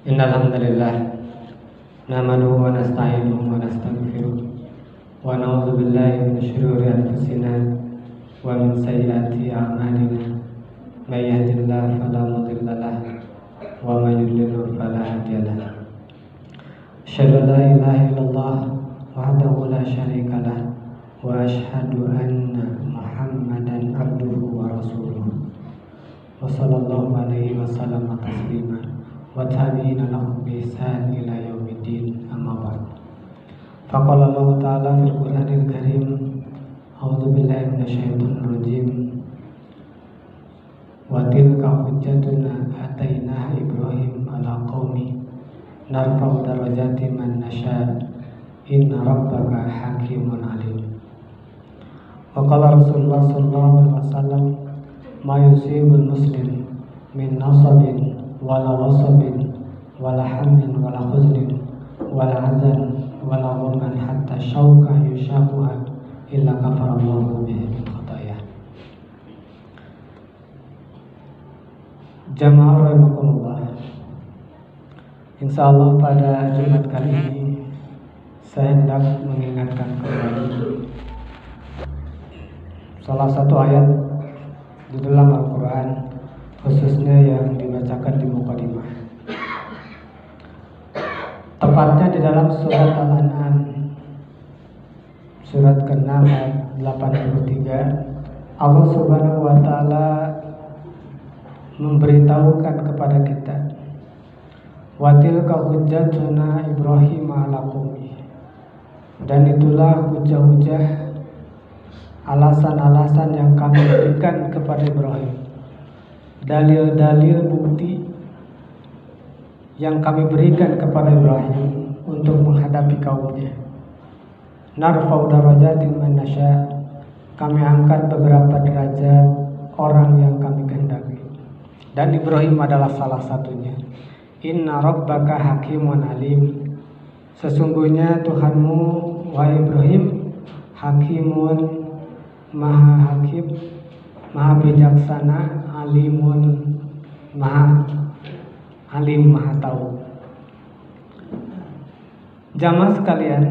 Innal hamdalillah nahmaduhu wa nasta'inuhu wa nastaghfiruh wa na'udzu billahi min shururi anfusina wa min sayyiati a'malina. May yahdihillahu fala mudilla lahu wa may yudlil fala hadiya lahu. Asyhadu an la ilaha illallah wahdahu la syarika lahu wa asyhadu anna Muhammadan abduhu wa rasuluh. Wa sallallahu alaihi wasallam taslima wa tabi'ina lahum bi ihsan ila yaumiddin, amma ba'd. Faqala Allah ta'ala fil Qur'anil Karim, a'udzu billahi minasyaitonir rajim. Wa tilka hujjatuna atainaha Ibrahim ala qaumi narfa'u darajati man nasha inna rabbaka hakimun alim. Wa qala Rasulullah sallallahu alaihi wasallam, ma yusibul muslim min nasabin wala wasabin wala hammin wala huznin wala azan wala ghamman hatta syauka yushaquha illa kafarallahu bihi min khataya. Jamaah rahimakumullah, insyaallah pada Jumat kali ini saya hendak mengingatkan kembali salah satu ayat di dalam Al-Quran, khususnya yang dibacakan di mukadimah, tepatnya di dalam surat Al-An'am surat ke-6 ayat 83. Allah Subhanahu wa taala memberitahukan kepada kita, wa tilka hujjatuna Ibrahim ala qaumi, dan itulah hujah-hujah, alasan-alasan yang kami berikan kepada Ibrahim, dalil-dalil bukti yang kami berikan kepada Ibrahim untuk menghadapi kaumnya. Narfa'u darajatin man nasya, kami angkat beberapa derajat orang yang kami kehendaki, dan Ibrahim adalah salah satunya. Inna rabbaka hakimun alim, sesungguhnya Tuhanmu wahai Ibrahim hakimun, maha hakim, maha bijaksana, alimun, maha alim, maha tahu. Jamaah sekalian,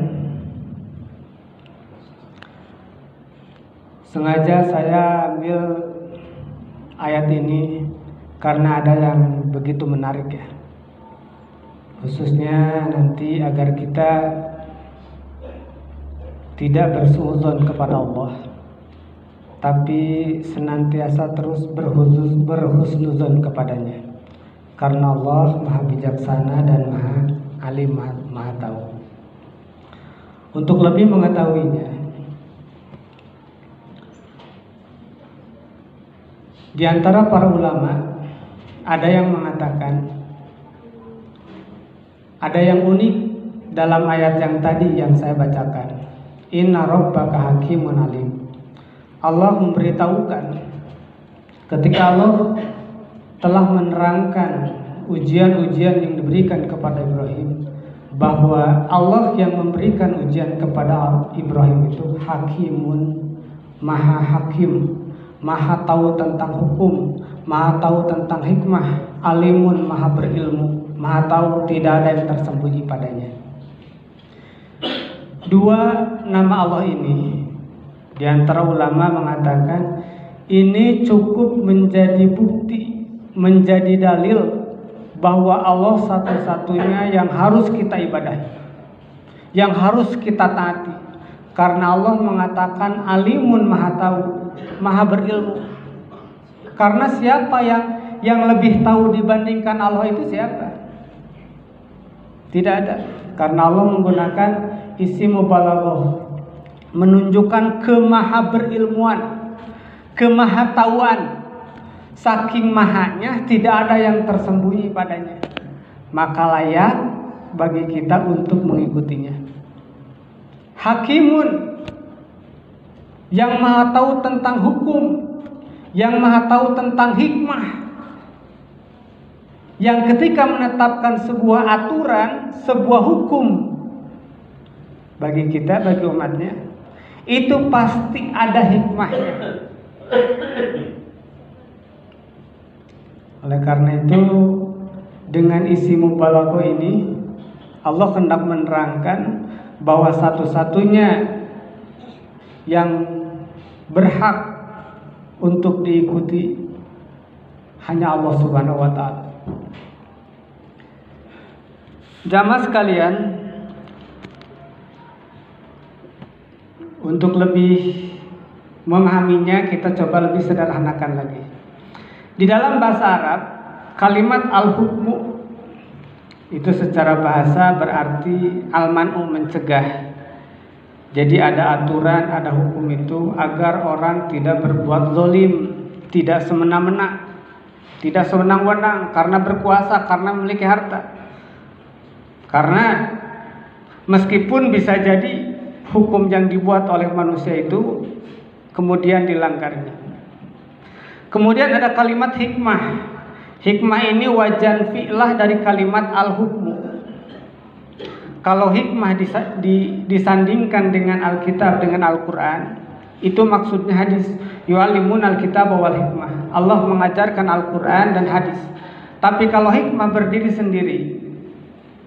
sengaja saya ambil ayat ini karena ada yang begitu menarik ya, khususnya nanti agar kita tidak bersuudzon kepada Allah, tapi senantiasa terus berhusnuzon kepadanya, karena Allah maha bijaksana dan maha alim, maha tahu. Untuk lebih mengetahuinya, di antara para ulama ada yang mengatakan ada yang unik dalam ayat yang tadi yang saya bacakan, inna rabbaka hakimun alim. Allah memberitahukan ketika Allah telah menerangkan ujian-ujian yang diberikan kepada Ibrahim, bahwa Allah yang memberikan ujian kepada Ibrahim itu hakimun, maha hakim, maha tahu tentang hukum, maha tahu tentang hikmah, alimun, maha berilmu, maha tahu, tidak ada yang tersembunyi padanya. Dua nama Allah ini, di antara ulama mengatakan ini cukup menjadi bukti, menjadi dalil bahwa Allah satu-satunya yang harus kita ibadahi, yang harus kita taati. Karena Allah mengatakan alimun, maha tahu, maha berilmu. Karena siapa yang lebih tahu dibandingkan Allah itu siapa? Tidak ada. Karena Allah menggunakan isim mubalaghah, menunjukkan kemaha berilmuan, kemahatauan. Saking mahanya tidak ada yang tersembunyi padanya, maka layak bagi kita untuk mengikutinya. Hakimun, yang maha tahu tentang hukum, yang maha tahu tentang hikmah, yang ketika menetapkan sebuah aturan, sebuah hukum bagi kita, bagi umatnya, itu pasti ada hikmahnya. Oleh karena itu Dengan isi mubalaghah ini Allah hendak menerangkan bahwa satu-satunya yang berhak untuk diikuti hanya Allah Subhanahu wa taala. Jamaah sekalian, untuk lebih memahaminya kita coba lebih sederhanakan lagi. Di dalam bahasa Arab, kalimat al-hukmu itu secara bahasa berarti al-man'u, mencegah. Jadi ada aturan, ada hukum itu agar orang tidak berbuat zalim, tidak semena-mena, tidak sewenang-wenang karena berkuasa, karena memiliki harta. Karena meskipun bisa jadi hukum yang dibuat oleh manusia itu kemudian dilanggarnya. Kemudian ada kalimat hikmah. Hikmah ini wajan fi'lah dari kalimat al-hukmu. Kalau hikmah disandingkan dengan Alkitab, dengan Al-Quran, itu maksudnya hadis. Yu'allimun al-kitab wal hikmah. Allah mengajarkan Al-Quran dan hadis. Tapi kalau hikmah berdiri sendiri,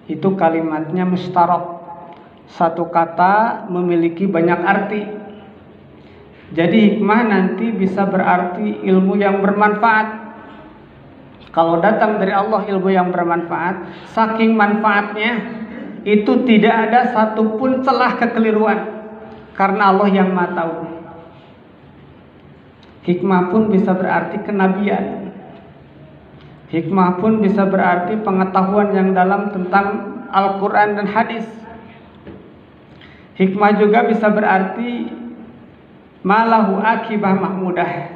itu kalimatnya mustarak. Satu kata memiliki banyak arti. Jadi hikmah nanti bisa berarti ilmu yang bermanfaat. Kalau datang dari Allah ilmu yang bermanfaat, saking manfaatnya itu tidak ada satupun celah kekeliruan, karena Allah yang Maha Tahu. Hikmah pun bisa berarti kenabian. Hikmah pun bisa berarti pengetahuan yang dalam tentang Al-Quran dan hadis. Hikmah juga bisa berarti malahu akibah mahmudah,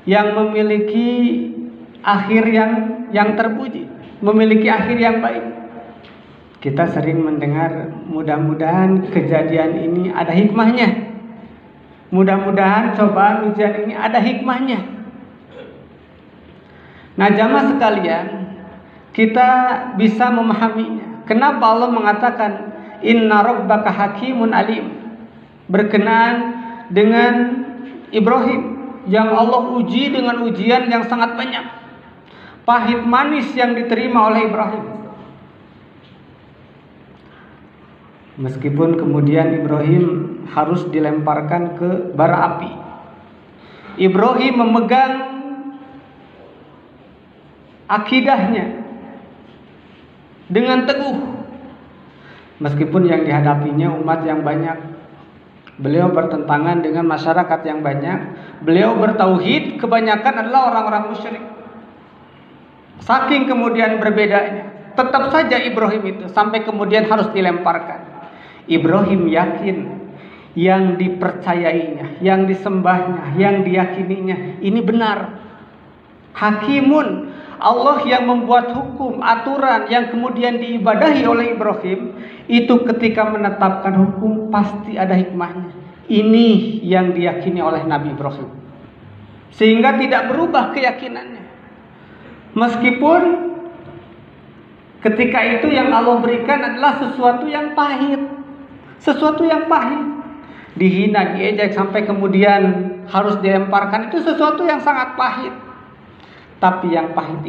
yang memiliki akhir yang terpuji, memiliki akhir yang baik. Kita sering mendengar mudah-mudahan kejadian ini ada hikmahnya. Mudah-mudahan cobaan ujian ini ada hikmahnya. Nah, jamaah sekalian, kita bisa memahaminya. Kenapa Allah mengatakan inna rabbaka hakimun alim, berkenaan dengan Ibrahim yang Allah uji dengan ujian yang sangat banyak, pahit manis yang diterima oleh Ibrahim. Meskipun kemudian Ibrahim harus dilemparkan ke bara api, Ibrahim memegang akidahnya dengan teguh. Meskipun yang dihadapinya umat yang banyak, beliau bertentangan dengan masyarakat yang banyak, beliau bertauhid, kebanyakan adalah orang-orang musyrik. Saking kemudian berbedanya, tetap saja Ibrahim itu sampai kemudian harus dilemparkan. Ibrahim yakin yang dipercayainya, yang disembahnya, yang diyakininya ini benar. Hakimun, Allah yang membuat hukum, aturan yang kemudian diibadahi oleh Ibrahim, itu ketika menetapkan hukum pasti ada hikmahnya. Ini yang diyakini oleh Nabi Ibrahim, sehingga tidak berubah keyakinannya. Meskipun ketika itu yang Allah berikan adalah sesuatu yang pahit, sesuatu yang pahit, dihina, diejek sampai kemudian harus dilemparkan, itu sesuatu yang sangat pahit. Tapi yang pahit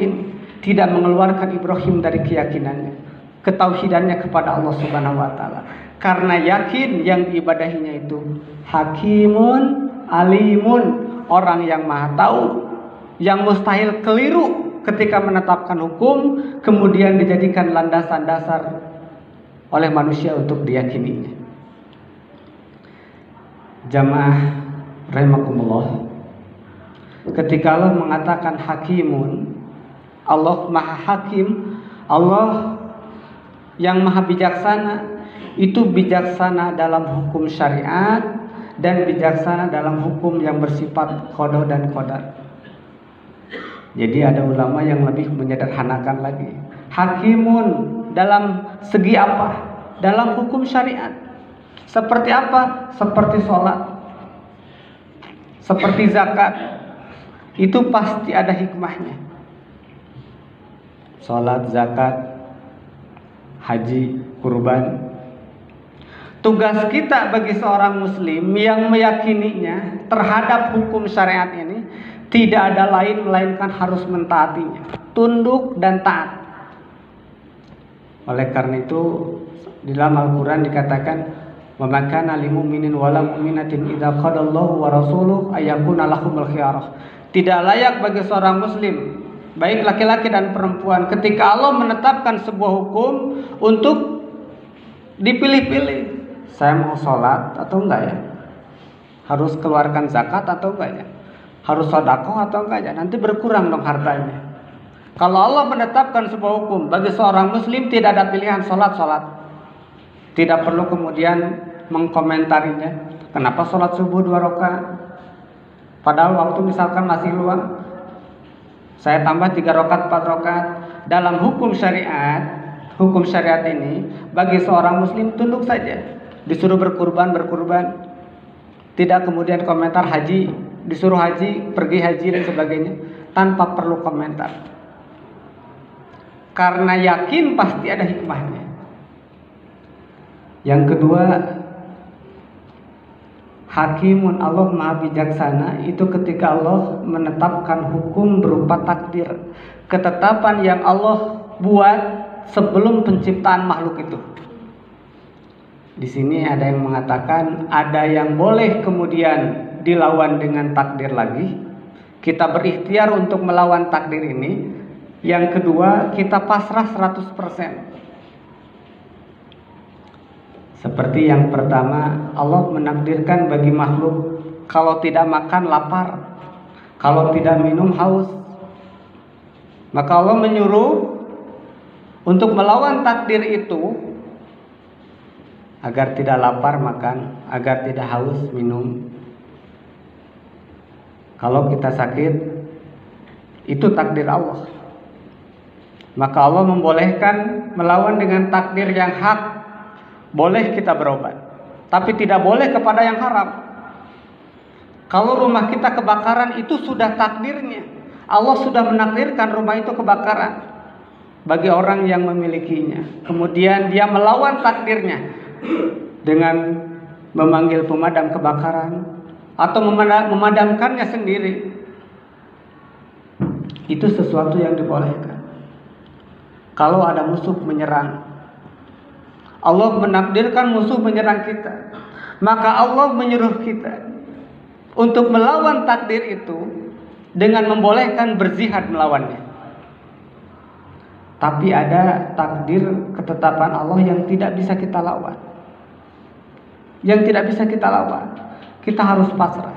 ini tidak mengeluarkan Ibrahim dari keyakinannya, ketauhidannya kepada Allah Subhanahu wa taala. Karena yakin yang diibadahinya itu hakimun alimun, orang yang Maha Tahu, yang mustahil keliru ketika menetapkan hukum kemudian dijadikan landasan dasar oleh manusia untuk diyakininya. Jamaah rahimakumullah, ketika Allah mengatakan hakimun, Allah Maha Hakim, Allah yang Maha Bijaksana, itu bijaksana dalam hukum syariat dan bijaksana dalam hukum yang bersifat qada dan qadar. Jadi ada ulama yang lebih menyederhanakan lagi. Hakimun dalam segi apa? Dalam hukum syariat. Seperti apa? Seperti sholat, seperti zakat. Itu pasti ada hikmahnya. Sholat, zakat, haji, kurban. Tugas kita bagi seorang muslim yang meyakininya terhadap hukum syariat ini, Tidak ada lain melainkan harus mentaatinya, tunduk dan taat. Oleh karena itu di dalam Al-Quran dikatakan, wa ma kana lil mu'minin wala mu'minatin idza qadallahu wa rasuluhu ayyakuna lahumul khiyarah. Tidak layak bagi seorang muslim, baik laki-laki dan perempuan, ketika Allah menetapkan sebuah hukum untuk dipilih-pilih. Saya mau sholat atau enggak ya? Harus keluarkan zakat atau enggak ya? Harus sedekah atau enggak ya? Nanti berkurang dong hartanya. Kalau Allah menetapkan sebuah hukum bagi seorang muslim, tidak ada pilihan sholat. Tidak perlu kemudian mengkomentarinya. Kenapa sholat subuh 2 rakaat? Padahal waktu misalkan masih luang. Saya tambah 3 rakaat, 4 rakaat. Dalam hukum syariat ini, bagi seorang muslim tunduk saja. Disuruh berkurban. Tidak kemudian komentar haji, disuruh haji, pergi haji dan sebagainya, tanpa perlu komentar. Karena yakin pasti ada hikmahnya. Yang kedua, Hakimun, Allah Maha Bijaksana, itu ketika Allah menetapkan hukum berupa takdir, ketetapan yang Allah buat sebelum penciptaan makhluk itu. Di sini ada yang mengatakan ada yang boleh kemudian dilawan dengan takdir lagi. Kita berikhtiar untuk melawan takdir ini. Yang kedua, kita pasrah 100%. Seperti yang pertama, Allah menakdirkan bagi makhluk kalau tidak makan lapar, kalau tidak minum haus. Maka Allah menyuruh untuk melawan takdir itu agar tidak lapar makan, agar tidak haus minum. Kalau kita sakit, itu takdir Allah. Maka Allah membolehkan melawan dengan takdir yang hak. Boleh kita berobat, tapi tidak boleh kepada yang haram. Kalau rumah kita kebakaran, itu sudah takdirnya. Allah sudah menakdirkan rumah itu kebakaran bagi orang yang memilikinya. Kemudian dia melawan takdirnya dengan memanggil pemadam kebakaran atau memadamkannya sendiri. Itu sesuatu yang dibolehkan. Kalau ada musuh menyerang, Allah menakdirkan musuh menyerang kita, maka Allah menyuruh kita untuk melawan takdir itu dengan membolehkan berzihad melawannya. Tapi ada takdir ketetapan Allah yang tidak bisa kita lawan. Kita harus pasrah.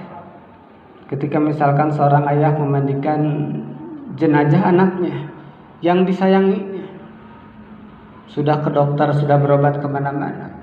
Ketika misalkan seorang ayah memandikan jenazah anaknya yang disayanginya, sudah ke dokter, sudah berobat kemana-mana,